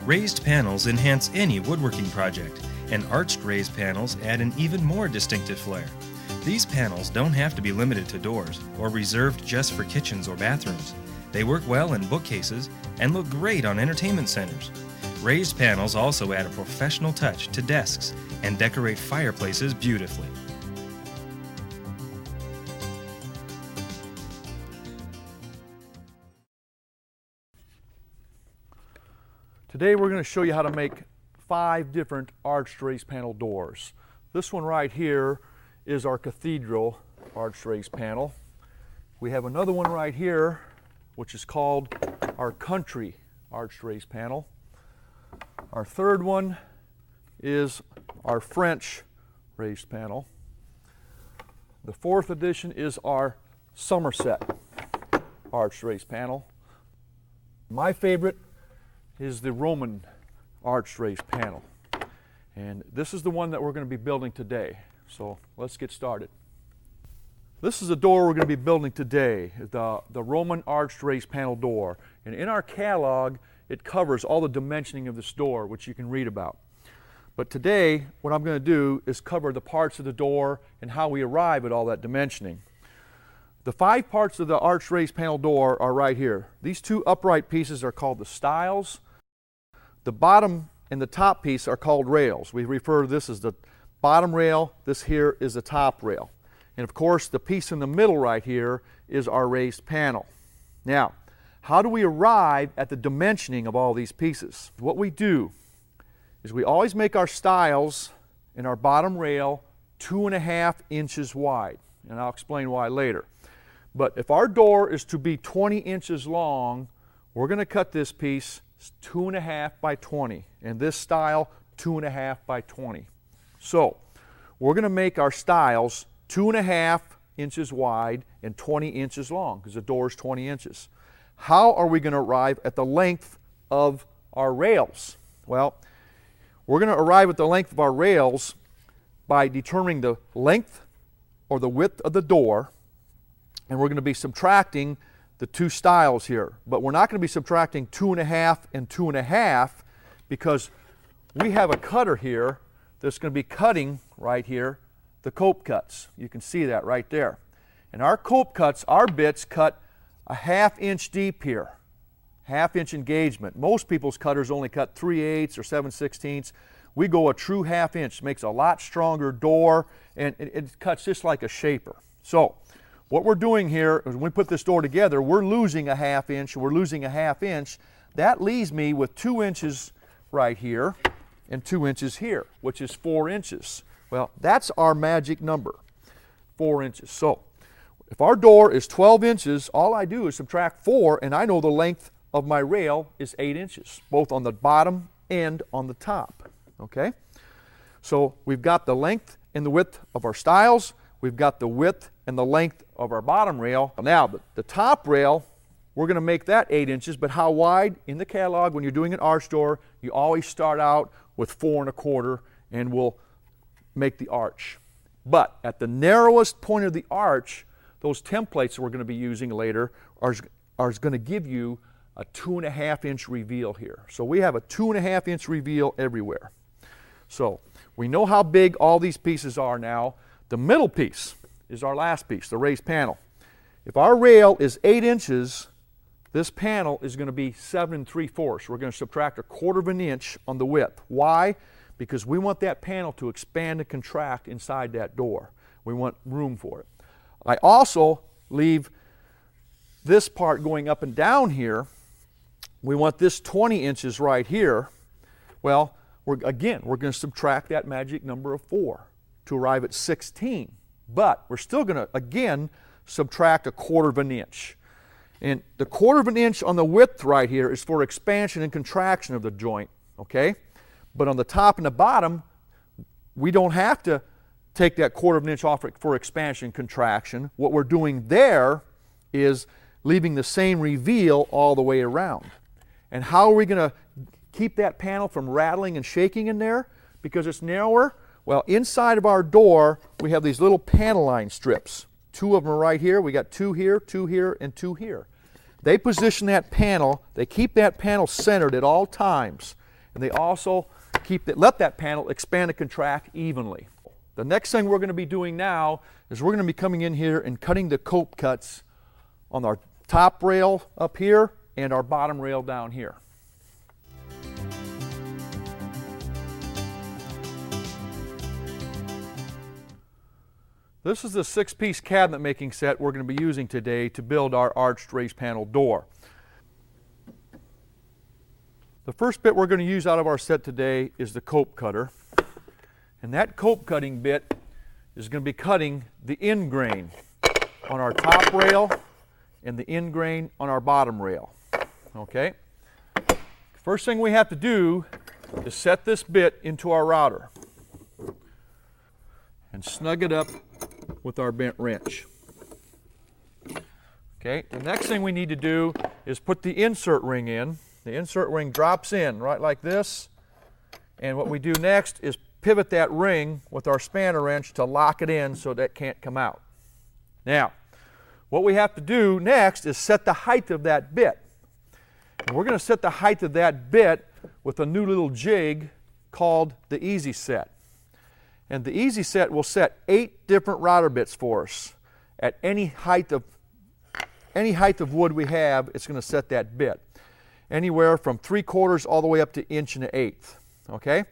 Raised panels enhance any woodworking project, and arched raised panels add an even more distinctive flair. These panels don't have to be limited to doors or reserved just for kitchens or bathrooms. They work well in bookcases and look great on entertainment centers. Raised panels also add a professional touch to desks and decorate fireplaces beautifully. Today we're going to show you how to make 5 different arched raised panel doors. This one right here is our cathedral arched raised panel. We have another one right here which is called our country arched raised panel. Our third one is our French raised panel. The fourth edition is our Somerset arched raised panel. My favorite is the Roman arched raised panel, and this is the one that we're going to be building today. So let's get started. This is the door we're going to be building today, the Roman arched raised panel door, and in our catalog it covers all the dimensioning of this door, which you can read about. But today what I'm going to do is cover the parts of the door and how we arrive at all that dimensioning. The 5 parts of the arched raised panel door are right here. These 2 upright pieces are called the stiles. The bottom and the top piece are called rails. We refer to this as the bottom rail. This here is the top rail. And of course, the piece in the middle right here is our raised panel. Now, how do we arrive at the dimensioning of all these pieces? What we do is we always make our stiles and our bottom rail 2.5 inches wide. And I'll explain why later. But if our door is to be 20 inches long, we're going to cut this piece 2.5 by 20, and this stile 2.5 by 20. So we're going to make our stiles 2.5 inches wide and 20 inches long, because the door is 20 inches. How are we going to arrive at the length of our rails? Well, we're going to arrive at the length of our rails by determining the length or the width of the door, and we're going to be subtracting the 2 stiles here. But we're not going to be subtracting 2.5 and 2.5 because we have a cutter here that's going to be cutting right here the cope cuts. You can see that right there. And our cope cuts, our bits cut a 1/2 inch deep here, 1/2 inch engagement. Most people's cutters only cut 3/8 or 7/16. We go a true 1/2 inch. Makes a lot stronger door, and it cuts just like a shaper. So what we're doing here is when we put this door together, we're losing a 1/2 inch, we're losing a 1/2 inch. That leaves me with 2 inches right here and 2 inches here, which is 4 inches. Well, that's our magic number, 4 inches. So if our door is 12 inches, all I do is subtract 4, and I know the length of my rail is 8 inches, both on the bottom and on the top. Okay? So we've got the length and the width of our stiles. We've got the width and the length of our bottom rail. Now, the top rail, we're going to make that 8 inches, but how wide? In the catalog, when you're doing an arch door, you always start out with 4 1/4, and we'll make the arch. But at the narrowest point of the arch, those templates that we're going to be using later are going to give you a 2.5 inch reveal here. So we have a 2.5 inch reveal everywhere. So we know how big all these pieces are now. The middle piece is our last piece, the raised panel. If our rail is 8 inches, this panel is going to be 7 3/4. We're going to subtract 1/4 of an inch on the width. Why? Because we want that panel to expand and contract inside that door. We want room for it. I also leave this part going up and down here. We want this 20 inches right here. Well, we're going to subtract that magic number of 4 to arrive at 16. But we're still going to, again, subtract 1/4 of an inch. And the 1/4 of an inch on the width right here is for expansion and contraction of the joint, okay? But on the top and the bottom, we don't have to take that 1/4 of an inch off for expansion and contraction. What we're doing there is leaving the same reveal all the way around. And how are we going to keep that panel from rattling and shaking in there because it's narrower? Well, inside of our door, we have these little panel line strips. 2 of them are right here. We got 2 here, 2 here, and 2 here. They position that panel, they keep that panel centered at all times. and they also let that panel expand and contract evenly. The next thing we're going to be doing now is we're going to be coming in here and cutting the cope cuts on our top rail up here and our bottom rail down here. This is the 6-piece cabinet making set we're going to be using today to build our arched raised panel door. The first bit we're going to use out of our set today is the cope cutter. And that cope cutting bit is going to be cutting the end grain on our top rail and the end grain on our bottom rail. Okay? First thing we have to do is set this bit into our router and snug it up with our bent wrench. Okay, the next thing we need to do is put the insert ring in. The insert ring drops in right like this, and what we do next is pivot that ring with our spanner wrench to lock it in so that can't come out. Now, what we have to do next is set the height of that bit. And we're going to set the height of that bit with a new little jig called the Easy Set. And the Easy Set will set 8 different router bits for us. At any height of wood we have, it's going to set that bit. Anywhere from 3/4 all the way up to 1 1/8. Okay?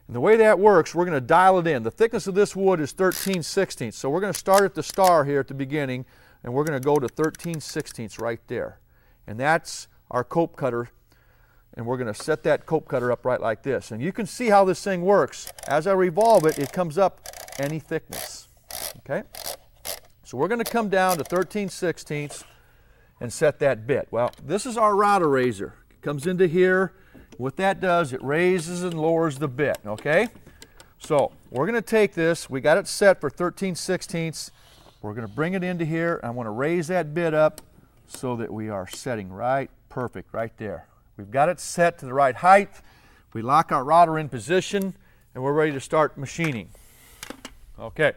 And the way that works, we're going to dial it in. The thickness of this wood is 13/16. So we're going to start at the star here at the beginning, and we're going to go to 13/16 right there. And that's our cope cutter. And we're going to set that cope cutter up right like this. And you can see how this thing works. As I revolve it, it comes up any thickness. Okay? So we're going to come down to 13/16 and set that bit. Well, this is our router raiser. It comes into here. What that does, it raises and lowers the bit. Okay? So we're going to take this. We got it set for 13/16. We're going to bring it into here. I want to raise that bit up so that we are setting right perfect right there. We've got it set to the right height. We lock our router in position, and we're ready to start machining. Okay.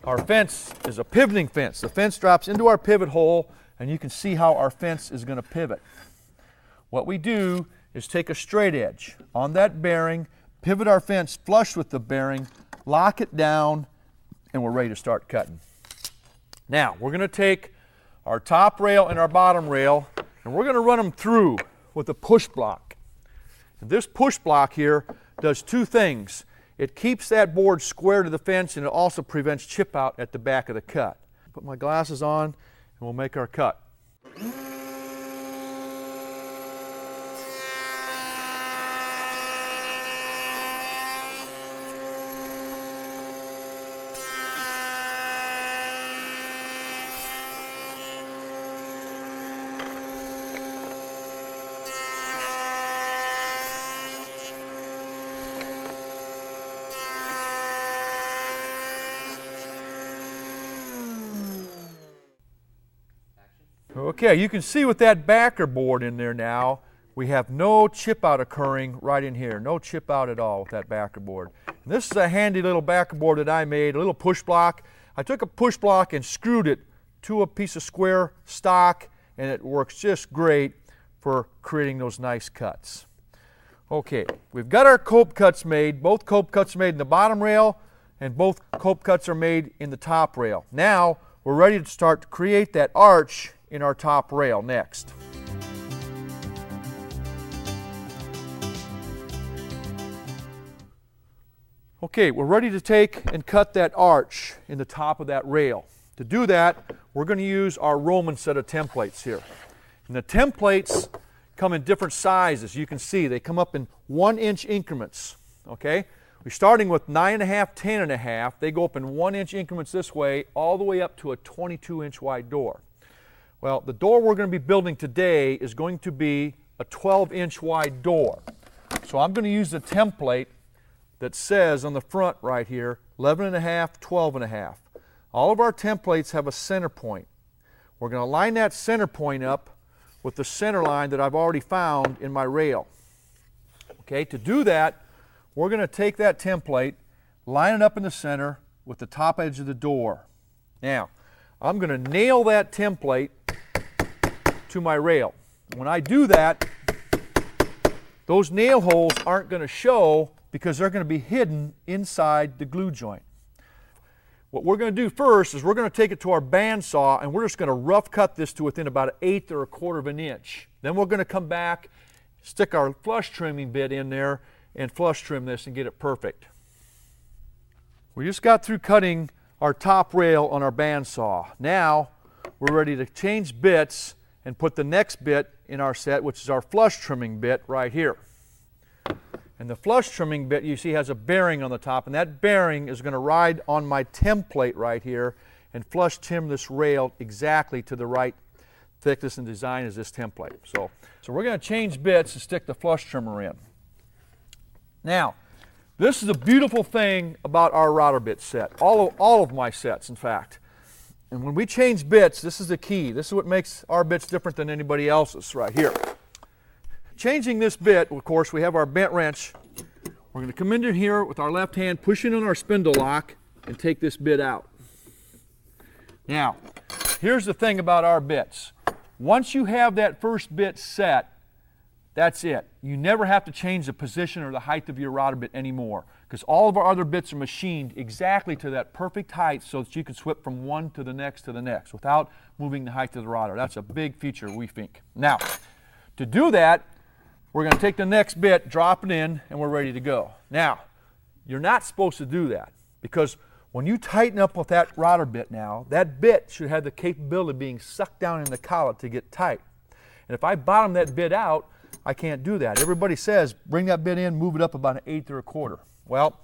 Our fence is a pivoting fence. The fence drops into our pivot hole, and you can see how our fence is going to pivot. What we do is take a straight edge on that bearing, pivot our fence flush with the bearing, lock it down, and we're ready to start cutting. Now, we're going to take our top rail and our bottom rail, and we're going to run them through with a push block. And this push block here does 2 things. It keeps that board square to the fence, and it also prevents chip out at the back of the cut. Put my glasses on and we'll make our cut. Okay, you can see with that backer board in there now, we have no chip out occurring right in here. No chip out at all with that backer board. And this is a handy little backer board that I made, a little push block. I took a push block and screwed it to a piece of square stock, and it works just great for creating those nice cuts. Okay, we've got our cope cuts made. Both cope cuts made in the bottom rail, and both cope cuts are made in the top rail. Now, we're ready to start to create that arch in our top rail next. Okay, we're ready to take and cut that arch in the top of that rail. To do that, we're going to use our Roman set of templates here. And the templates come in different sizes. You can see they come up in 1-inch increments. Okay? We're starting with 9.5, 10.5. They go up in 1-inch increments this way, all the way up to a 22-inch wide door. Well, the door we're going to be building today is going to be a 12-inch wide door. So I'm going to use the template that says on the front right here, 11.5, 12.5. All of our templates have a center point. We're going to line that center point up with the center line that I've already found in my rail. Okay, to do that, we're going to take that template, line it up in the center with the top edge of the door. Now, I'm going to nail that template to my rail. When I do that, those nail holes aren't going to show because they're going to be hidden inside the glue joint. What we're going to do first is we're going to take it to our bandsaw and we're just going to rough cut this to within about 1/8 or 1/4 of an inch. Then we're going to come back, stick our flush trimming bit in there and flush trim this and get it perfect. We just got through cutting our top rail on our bandsaw. Now we're ready to change bits and put the next bit in our set, which is our flush trimming bit right here. And the flush trimming bit, you see, has a bearing on the top, and that bearing is going to ride on my template right here and flush trim this rail exactly to the right thickness and design as this template. So we're going to change bits and stick the flush trimmer in. Now, this is a beautiful thing about our router bit set, all of my sets, in fact. And when we change bits, this is the key. This is what makes our bits different than anybody else's right here. Changing this bit, of course, we have our bent wrench. We're going to come into here with our left hand, push in on our spindle lock, and take this bit out. Now, here's the thing about our bits. Once you have that first bit set, that's it. You never have to change the position or the height of your router bit anymore, because all of our other bits are machined exactly to that perfect height so that you can swip from one to the next without moving the height of the router. That's a big feature, we think. Now, to do that, we're going to take the next bit, drop it in, and we're ready to go. Now, you're not supposed to do that, because when you tighten up with that router bit now, that bit should have the capability of being sucked down in the collet to get tight. And if I bottom that bit out, I can't do that. Everybody says, bring that bit in, move it up about 1/8 or 1/4. Well,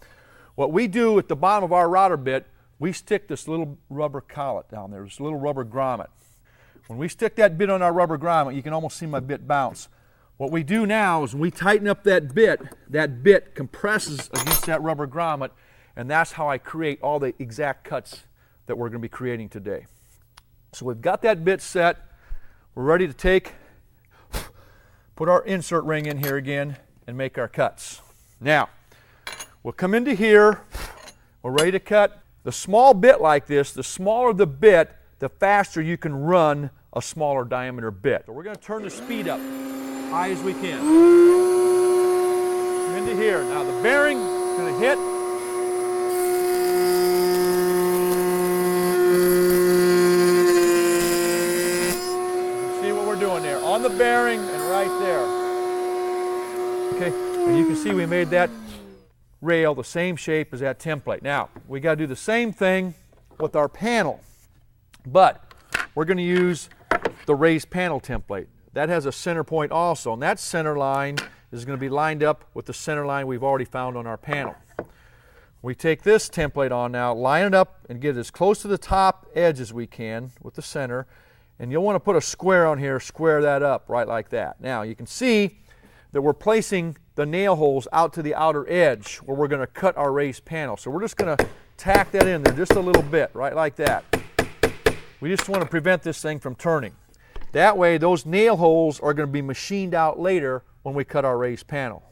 what we do at the bottom of our router bit, we stick this little rubber collet down there, this little rubber grommet. When we stick that bit on our rubber grommet, you can almost see my bit bounce. What we do now is when we tighten up that bit compresses against that rubber grommet, and that's how I create all the exact cuts that we're going to be creating today. So we've got that bit set. We're ready to put our insert ring in here again and make our cuts. Now, we'll come into here. We're ready to cut. The small bit like this, the smaller the bit, the faster you can run a smaller diameter bit. So we're going to turn the speed up high as we can. Come into here. Now the bearing is going to hit. See what we're doing there. On the bearing and right there. Okay, and you can see we made that rail the same shape as that template. Now, we got to do the same thing with our panel, but we're going to use the raised panel template. That has a center point also, and that center line is going to be lined up with the center line we've already found on our panel. We take this template on now, line it up, and get it as close to the top edge as we can with the center, and you'll want to put a square on here, square that up right like that. Now, you can see that we're placing the nail holes out to the outer edge where we're going to cut our raised panel. So we're just going to tack that in there just a little bit, right like that. We just want to prevent this thing from turning. That way those nail holes are going to be machined out later when we cut our raised panel.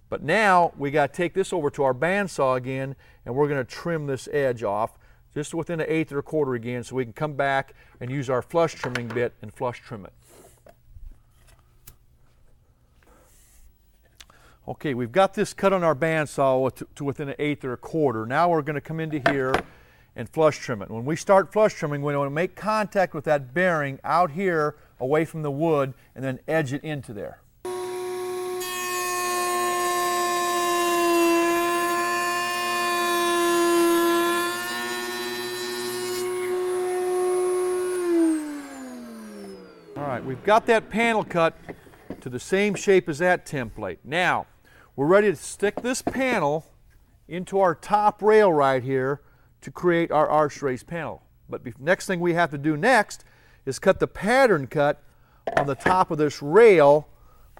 But now we got to take this over to our bandsaw again, and we're going to trim this edge off just within 1/8 or 1/4 again, so we can come back and use our flush trimming bit and flush trim it. Okay, we've got this cut on our bandsaw to within 1/8 or 1/4. Now we're going to come into here and flush trim it. When we start flush trimming, we want to make contact with that bearing out here away from the wood and then edge it into there. All right, we've got that panel cut to the same shape as that template. Now, we're ready to stick this panel into our top rail right here to create our arch raised panel. But the next thing we have to do next is cut the pattern cut on the top of this rail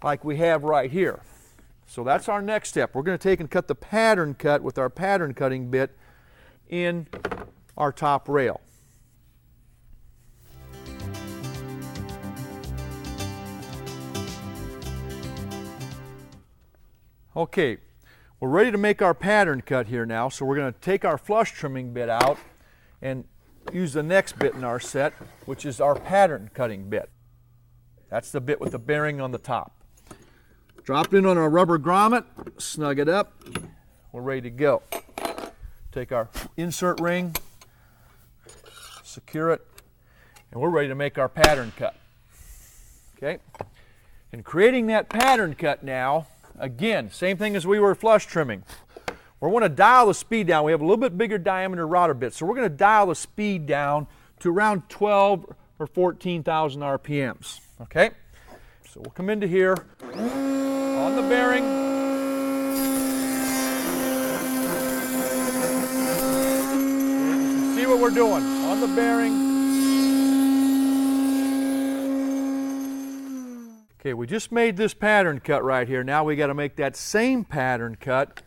like we have right here. So that's our next step. We're going to take and cut the pattern cut with our pattern cutting bit in our top rail. Okay, we're ready to make our pattern cut here now, so we're going to take our flush trimming bit out and use the next bit in our set, which is our pattern cutting bit. That's the bit with the bearing on the top. Drop it in on our rubber grommet, snug it up, we're ready to go. Take our insert ring, secure it, and we're ready to make our pattern cut. Okay? In creating that pattern cut now, again, same thing as we were flush trimming. We want to dial the speed down. We have a little bit bigger diameter router bit, so we're going to dial the speed down to around 12 or 14,000 RPMs. Okay? So we'll come into here on the bearing. See what we're doing on the bearing. Okay, we just made this pattern cut right here. Now we got to make that same pattern cut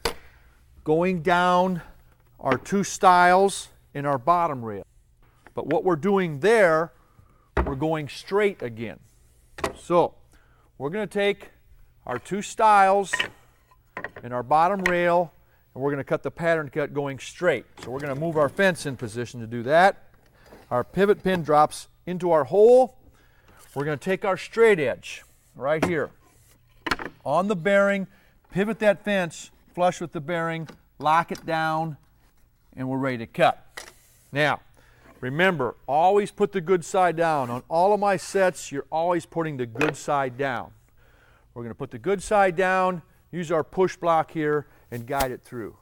going down our two stiles in our bottom rail. But what we're doing there, we're going straight again. So we're going to take our two stiles in our bottom rail and we're going to cut the pattern cut going straight. So we're going to move our fence in position to do that. Our pivot pin drops into our hole. We're going to take our straight edge right here on the bearing, pivot that fence flush with the bearing, lock it down, and we're ready to cut. Now, remember, always put the good side down. On all of my sets, you're always putting the good side down. We're going to put the good side down, use our push block here, and guide it through.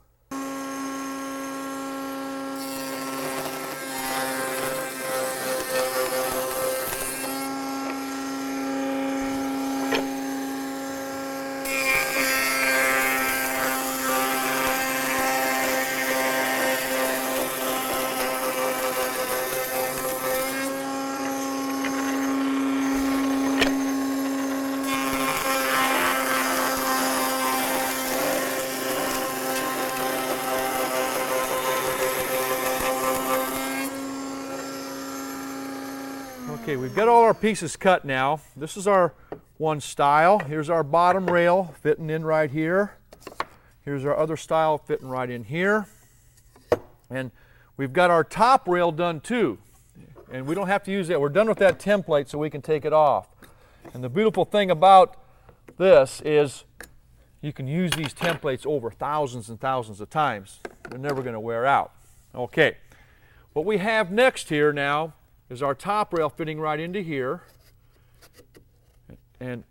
Okay, we've got all our pieces cut now. This is our one stile. Here's our bottom rail fitting in right here. Here's our other stile fitting right in here. And we've got our top rail done too. And we don't have to use that. We're done with that template so we can take it off. And the beautiful thing about this is you can use these templates over thousands and thousands of times. They're never going to wear out. Okay, what we have next here now is our top rail fitting right into here. And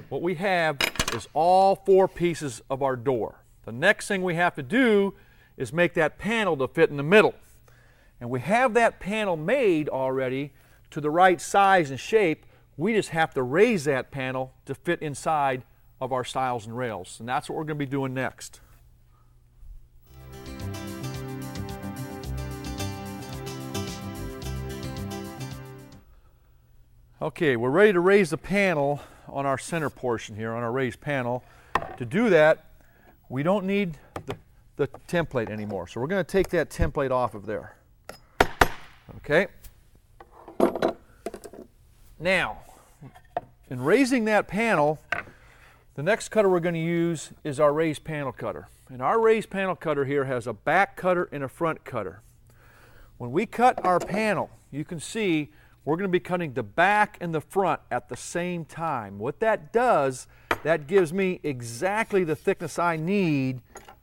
what we have is all four pieces of our door. The next thing we have to do is make that panel to fit in the middle. And we have that panel made already to the right size and shape. We just have to raise that panel to fit inside of our stiles and rails. And that's what we're going to be doing next. Okay, we're ready to raise the panel on our center portion here, on our raised panel. To do that, we don't need the template anymore. So we're going to take that template off of there. Okay. Now, in raising that panel, the next cutter we're going to use is our raised panel cutter. And our raised panel cutter here has a back cutter and a front cutter. When we cut our panel, you can see we're going to be cutting the back and the front at the same time. What that does, that gives me exactly the thickness I need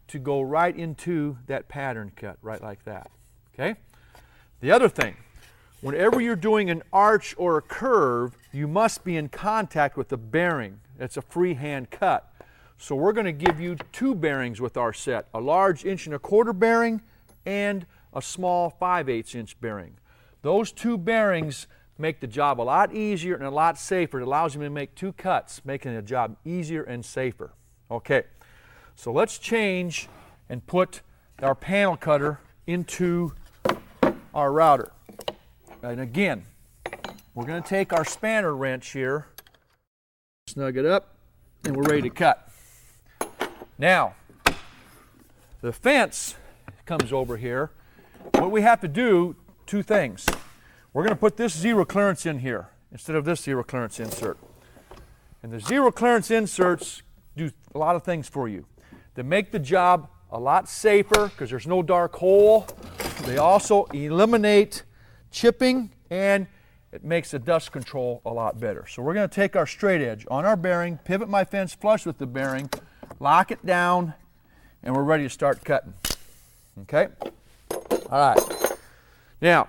to go right into that pattern cut, right like that. Okay? The other thing, whenever you're doing an arch or a curve, you must be in contact with the bearing. It's a freehand cut. So we're going to give you two bearings with our set, a large 1 1/4" bearing and a small 5/8" inch bearing. Those two bearings make the job a lot easier and a lot safer. It allows you to make two cuts, making the job easier and safer. Okay, so let's change and put our panel cutter into our router. And again, we're going to take our spanner wrench here, snug it up, and we're ready to cut. Now, the fence comes over here. What we have to do, two things. We're going to put this zero clearance in here instead of this zero clearance insert. And the zero clearance inserts do a lot of things for you. They make the job a lot safer because there's no dark hole. They also eliminate chipping, and it makes the dust control a lot better. So we're going to take our straight edge on our bearing, pivot my fence flush with the bearing, lock it down, and we're ready to start cutting. Okay? All right. Now,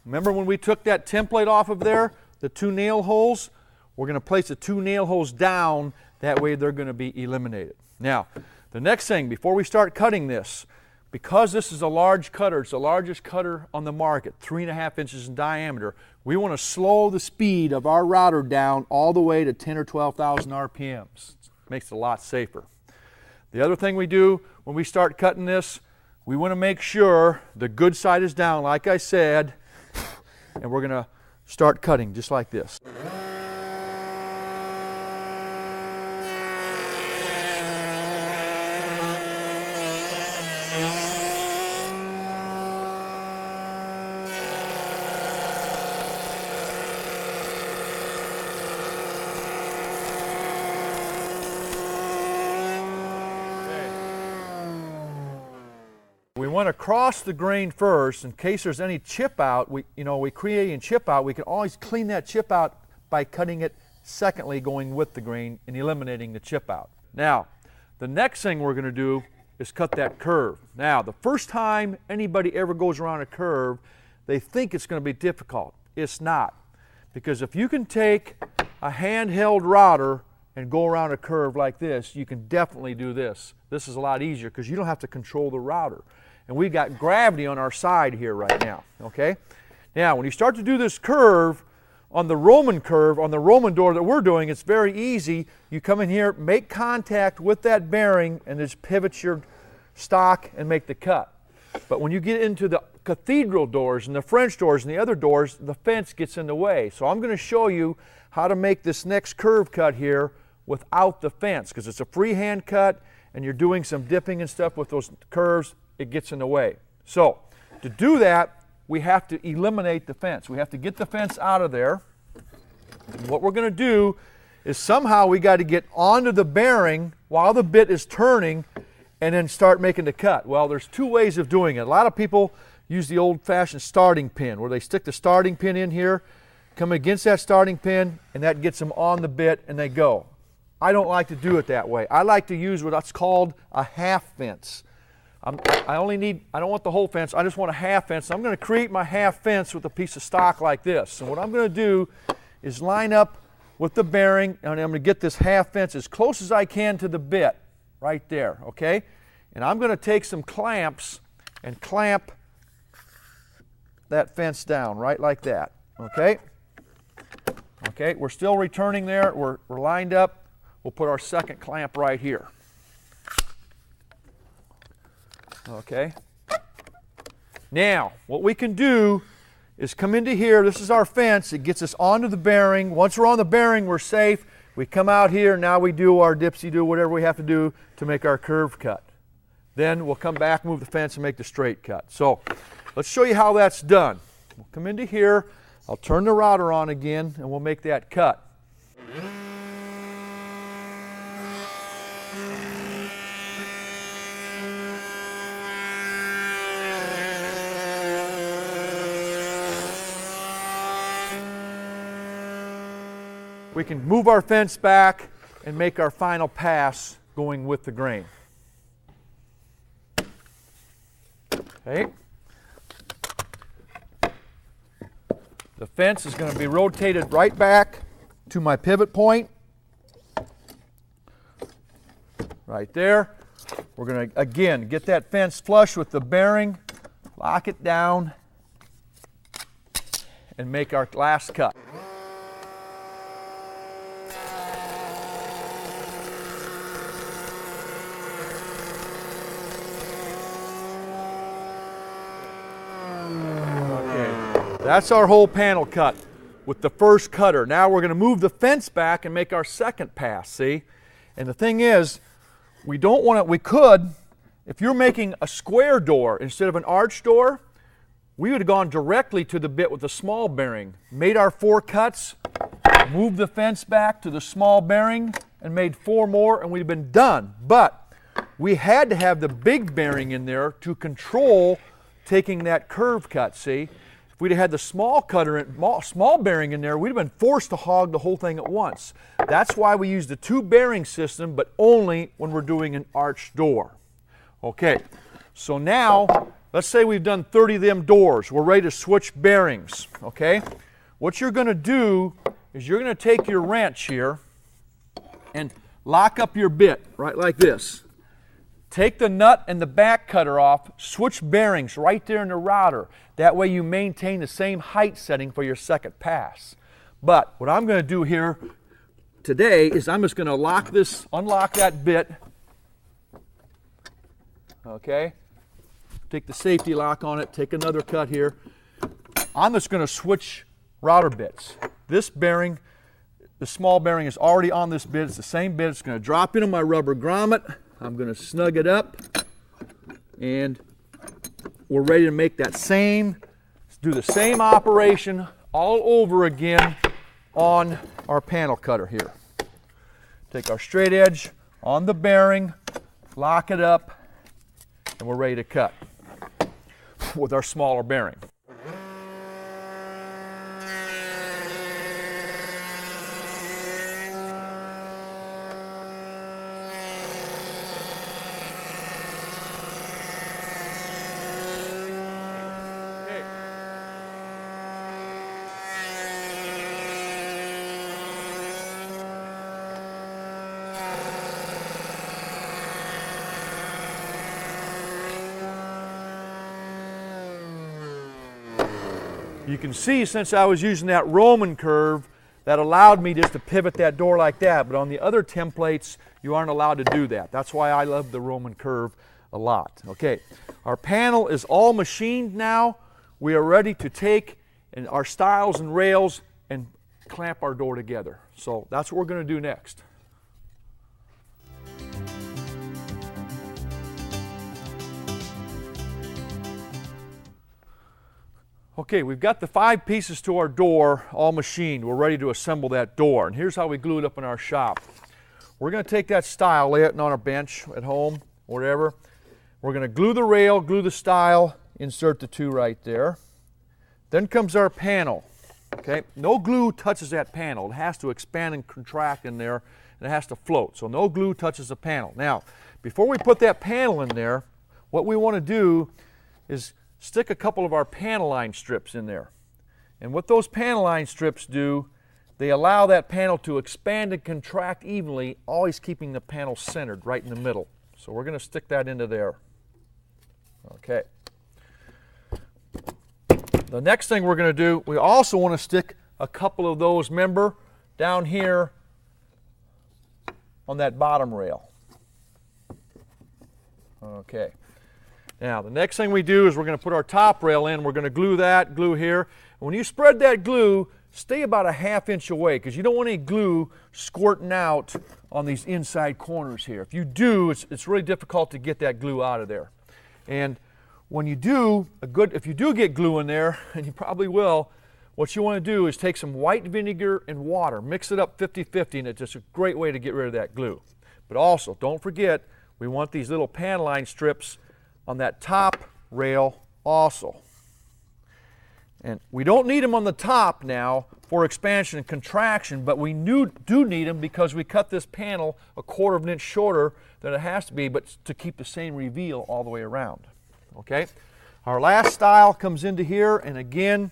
remember when we took that template off of there, the 2 nail holes? We're going to place the 2 nail holes down, that way they're going to be eliminated. Now, the next thing, before we start cutting this, because this is a large cutter, it's the largest cutter on the market, 3.5 inches in diameter, we want to slow the speed of our router down all the way to 10 or 12,000 RPMs. Makes it a lot safer. The other thing we do when we start cutting this, we want to make sure the good side is down, like I said, and we're going to start cutting just like this. We want to cross the grain first in case there's any chip out. We creating chip out, we can always clean that chip out by cutting it secondly, going with the grain and eliminating the chip out. Now, the next thing we're going to do is cut that curve. Now, the first time anybody ever goes around a curve, they think it's going to be difficult. It's not. Because if you can take a handheld router and go around a curve like this, you can definitely do this. This is a lot easier because you don't have to control the router. And we've got gravity on our side here right now, okay? Now, when you start to do this curve, on the Roman curve, on the Roman door that we're doing, it's very easy. You come in here, make contact with that bearing, and just pivot your stock and make the cut. But when you get into the cathedral doors and the French doors and the other doors, the fence gets in the way. So I'm going to show you how to make this next curve cut here without the fence, because it's a freehand cut, and you're doing some dipping and stuff with those curves. It gets in the way. So to do that, we have to eliminate the fence. We have to get the fence out of there. And what we're going to do is somehow we got to get onto the bearing while the bit is turning and then start making the cut. Well, there's 2 ways of doing it. A lot of people use the old-fashioned starting pin, where they stick the starting pin in here, come against that starting pin, and that gets them on the bit and they go. I don't like to do it that way. I like to use what's called a half fence. I don't want the whole fence, I just want a half fence. So I'm going to create my half fence with a piece of stock like this. And what I'm going to do is line up with the bearing, and I'm going to get this half fence as close as I can to the bit, right there, okay? And I'm going to take some clamps and clamp that fence down, right like that, okay? Okay, we're still returning there, we're lined up. We'll put our second clamp right here. Okay. Now, what we can do is come into here. This is our fence. It gets us onto the bearing. Once we're on the bearing, we're safe. We come out here. Now we do our dipsy-do, whatever we have to do to make our curve cut. Then we'll come back, move the fence, and make the straight cut. So let's show you how that's done. We'll come into here. I'll turn the router on again, and we'll make that cut. We can move our fence back and make our final pass going with the grain. Okay. The fence is going to be rotated right back to my pivot point. Right there. We're going to, again, get that fence flush with the bearing, lock it down, and make our last cut. That's our whole panel cut with the first cutter. Now we're going to move the fence back and make our second pass, see? And the thing is, we don't want to, we could, if you're making a square door instead of an arch door, we would have gone directly to the bit with the small bearing, made our 4 cuts, moved the fence back to the small bearing, and made 4 more, and we'd have been done. But we had to have the big bearing in there to control taking that curve cut, see? If we'd have had the small bearing in there, we'd have been forced to hog the whole thing at once. That's why we use the 2 bearing system, but only when we're doing an arched door. Okay, so now, let's say we've done 30 of them doors. We're ready to switch bearings, okay? What you're going to do is you're going to take your wrench here and lock up your bit, right like this. Take the nut and the back cutter off, switch bearings right there in the router. That way you maintain the same height setting for your second pass. But what I'm going to do here today is I'm just going to unlock that bit. Okay? Take the safety lock on it, take another cut here. I'm just going to switch router bits. This bearing, the small bearing is already on this bit. It's the same bit. It's going to drop into my rubber grommet. I'm going to snug it up, and we're ready to make that do the same operation all over again on our panel cutter here. Take our straight edge on the bearing, lock it up, and we're ready to cut with our smaller bearing. You can see, since I was using that Roman curve, that allowed me just to pivot that door like that. But on the other templates, you aren't allowed to do that. That's why I love the Roman curve a lot. Okay, our panel is all machined now. We are ready to take our stiles and rails and clamp our door together. So that's what we're going to do next. Okay, we've got the 5 pieces to our door all machined. We're ready to assemble that door. And here's how we glue it up in our shop. We're going to take that stile, lay it on our bench at home, whatever. We're going to glue the rail, glue the stile, insert the 2 right there. Then comes our panel. Okay, no glue touches that panel. It has to expand and contract in there, and it has to float. So no glue touches the panel. Now, before we put that panel in there, what we want to do is stick a couple of our panel line strips in there. And what those panel line strips do, they allow that panel to expand and contract evenly, always keeping the panel centered right in the middle. So we're going to stick that into there. Okay. The next thing we're going to do, we also want to stick a couple of those, remember, down here on that bottom rail. Okay. Now, the next thing we do is we're going to put our top rail in. We're going to glue that, glue here. And when you spread that glue, stay about a ½ inch away, because you don't want any glue squirting out on these inside corners here. If you do, it's really difficult to get that glue out of there. And when you do, if you do get glue in there, and you probably will, what you want to do is take some white vinegar and water, mix it up 50-50, and it's just a great way to get rid of that glue. But also, don't forget, we want these little panel line strips on that top rail also. And we don't need them on the top now for expansion and contraction, but we do need them because we cut this panel a 1/4 of an inch shorter than it has to be, but to keep the same reveal all the way around. Okay? Our last stile comes into here, and again,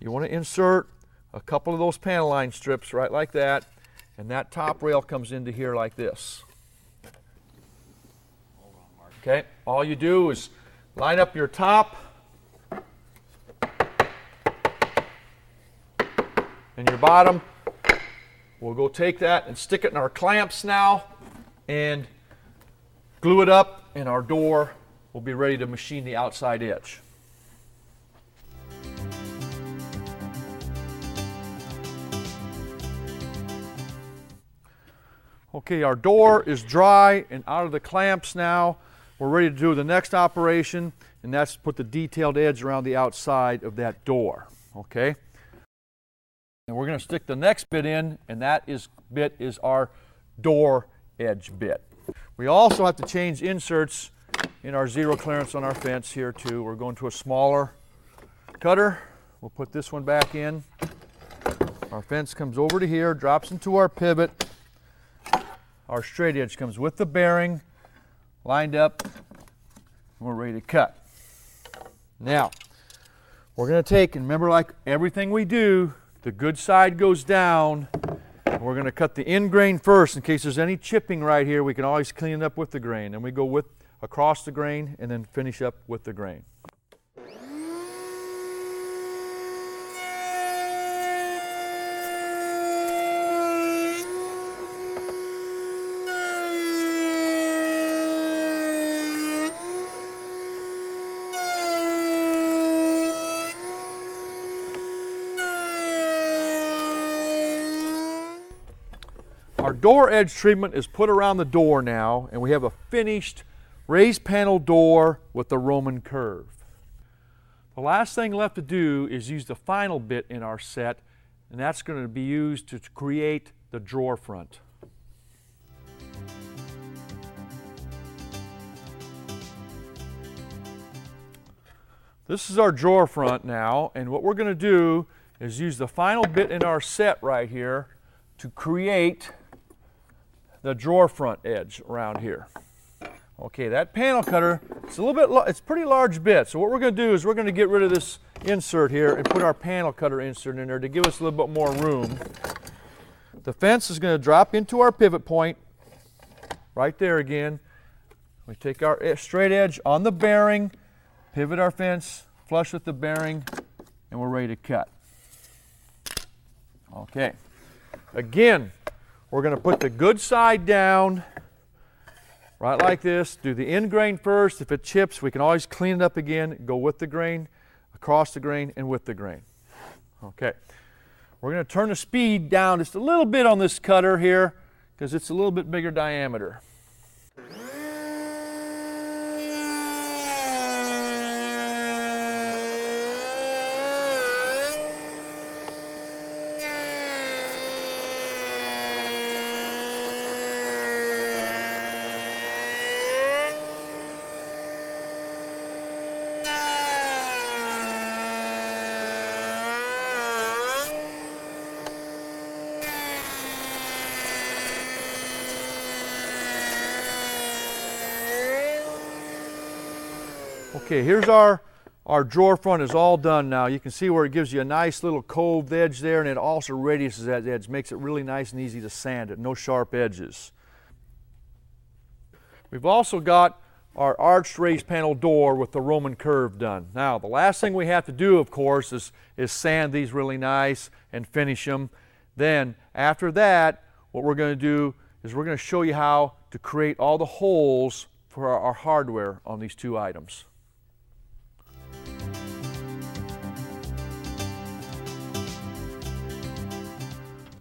you want to insert a couple of those panel line strips right like that, and that top rail comes into here like this. Okay, all you do is line up your top and your bottom. We'll go take that and stick it in our clamps now and glue it up, and our door will be ready to machine the outside edge. Okay, our door is dry and out of the clamps now. We're ready to do the next operation, and that's put the detailed edge around the outside of that door. Okay? And we're going to stick the next bit in, and that bit is our door edge bit. We also have to change inserts in our zero clearance on our fence here too. We're going to a smaller cutter. We'll put this one back in. Our fence comes over to here, drops into our pivot. Our straight edge comes with the bearing, lined up, and we're ready to cut. Now, we're going to take, and remember, like everything we do, the good side goes down. And we're going to cut the end grain first in case there's any chipping right here. We can always clean it up with the grain. And we go across the grain and then finish up with the grain. Our door edge treatment is put around the door now, and we have a finished raised panel door with the Roman curve. The last thing left to do is use the final bit in our set, and that's going to be used to create the drawer front. This is our drawer front now, and what we're going to do is use the final bit in our set right here to create the drawer front edge around here. Okay, that panel cutter, it's a little bit, it's a pretty large bit. So what we're going to do is we're going to get rid of this insert here and put our panel cutter insert in there to give us a little bit more room. The fence is going to drop into our pivot point right there again. We take our straight edge on the bearing, pivot our fence, flush with the bearing, and we're ready to cut. Okay, again, we're going to put the good side down, right like this. Do the end grain first. If it chips, we can always clean it up again, go with the grain, across the grain, and with the grain. Okay, we're going to turn the speed down just a little bit on this cutter here because it's a little bit bigger diameter. Okay, here's our drawer front is all done now. You can see where it gives you a nice little coved edge there, and it also radiuses that edge, makes it really nice and easy to sand it, no sharp edges. We've also got our arched raised panel door with the Roman curve done. Now, the last thing we have to do, of course, is sand these really nice and finish them. Then, after that, what we're going to do is we're going to show you how to create all the holes for our hardware on these two items.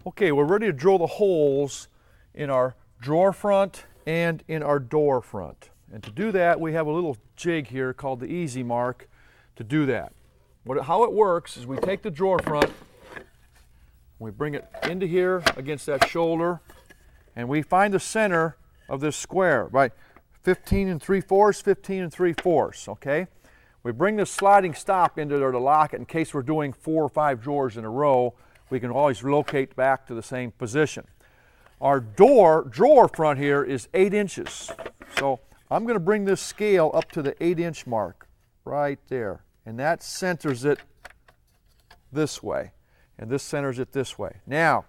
Okay, we're ready to drill the holes in our drawer front and in our door front. And to do that, we have a little jig here called the Easy Mark to do that. How it works is we take the drawer front, we bring it into here against that shoulder, and we find the center of this square, right? 15 3/4, 15 3/4, okay? We bring this sliding stop into there to lock it in case we're doing 4 or 5 drawers in a row. We can always locate back to the same position. Our drawer front here is 8 inches. So I'm going to bring this scale up to the 8-inch mark right there. And that centers it this way. And this centers it this way. Now,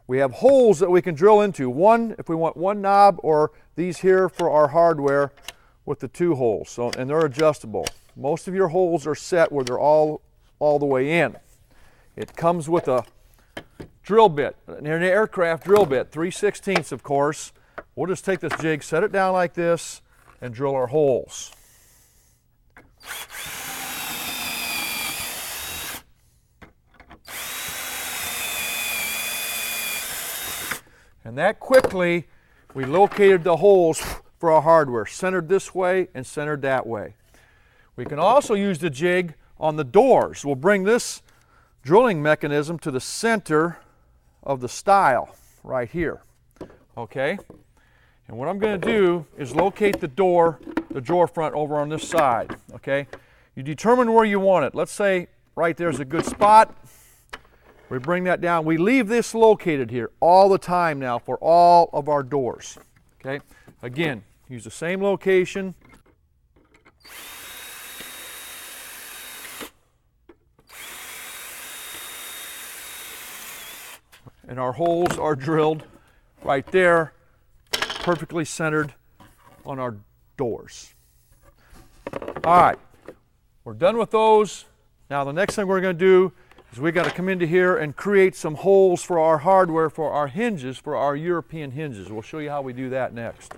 we have holes that we can drill into. One, if we want one knob, or these here for our hardware with the 2 holes. So, and they're adjustable. Most of your holes are set where they're all the way in. It comes with a drill bit, an aircraft drill bit, 3/16 of course. We'll just take this jig, set it down like this, and drill our holes. And that quickly, we located the holes for our hardware, centered this way and centered that way. We can also use the jig on the doors. We'll bring this drilling mechanism to the center of the stile right here, okay? And what I'm going to do is locate the drawer front over on this side, okay? You determine where you want it. Let's say right there is a good spot. We bring that down. We leave this located here all the time now for all of our doors. Okay? Again, use the same location. And our holes are drilled right there, perfectly centered on our doors. All right, we're done with those. Now the next thing we're going to do is we got to come into here and create some holes for our hardware, for our hinges, for our European hinges. We'll show you how we do that next.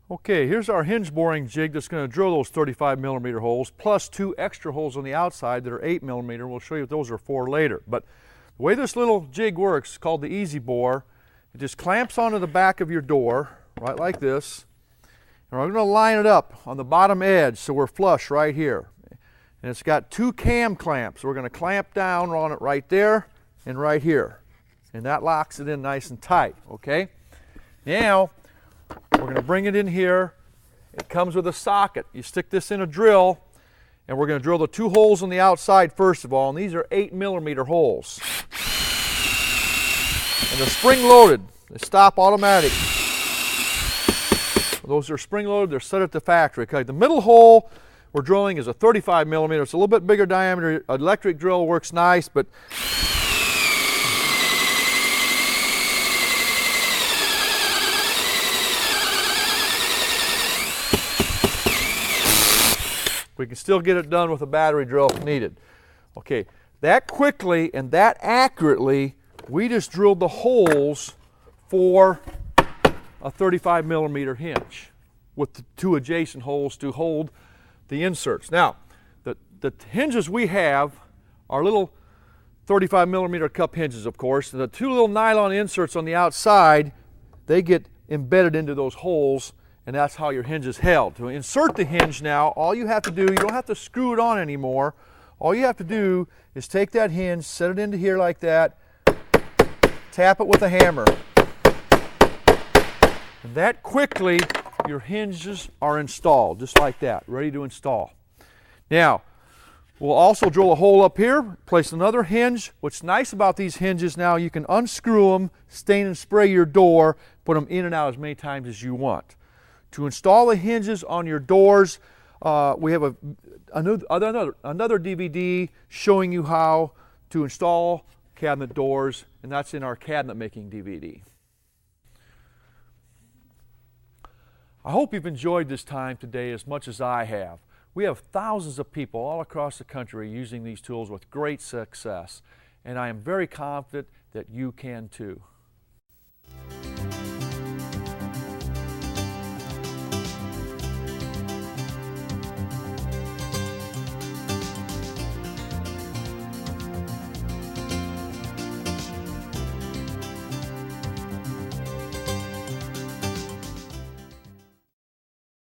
Okay, here's our hinge boring jig that's going to drill those 35mm holes, plus 2 extra holes on the outside that are 8mm. We'll show you those are for later. But the way this little jig works, called the Easy Bore, it just clamps onto the back of your door, right like this. And we're going to line it up on the bottom edge so we're flush right here. And it's got 2 cam clamps. We're going to clamp down on it right there and right here. And that locks it in nice and tight, okay? Now, we're going to bring it in here. It comes with a socket. You stick this in a drill, and we're going to drill the 2 holes on the outside first of all, and these are 8mm holes. And they're spring-loaded. They stop automatic. Those are spring-loaded. They're set at the factory. Okay, the middle hole we're drilling is a 35mm. It's a little bit bigger diameter. Electric drill works nice, but we can still get it done with a battery drill if needed. Okay, that quickly and that accurately, we just drilled the holes for a 35mm hinge with the 2 adjacent holes to hold the inserts. Now, the hinges we have are little 35mm cup hinges, of course. The 2 little nylon inserts on the outside, they get embedded into those holes, and that's how your hinge is held. To insert the hinge now, all you have to do, you don't have to screw it on anymore. All you have to do is take that hinge, set it into here like that, tap it with a hammer. And that quickly, your hinges are installed, just like that, ready to install. Now, we'll also drill a hole up here, place another hinge. What's nice about these hinges now, you can unscrew them, stain and spray your door, put them in and out as many times as you want. To install the hinges on your doors, we have another DVD showing you how to install cabinet doors, and that's in our cabinet making DVD. I hope you've enjoyed this time today as much as I have. We have thousands of people all across the country using these tools with great success, and I am very confident that you can too.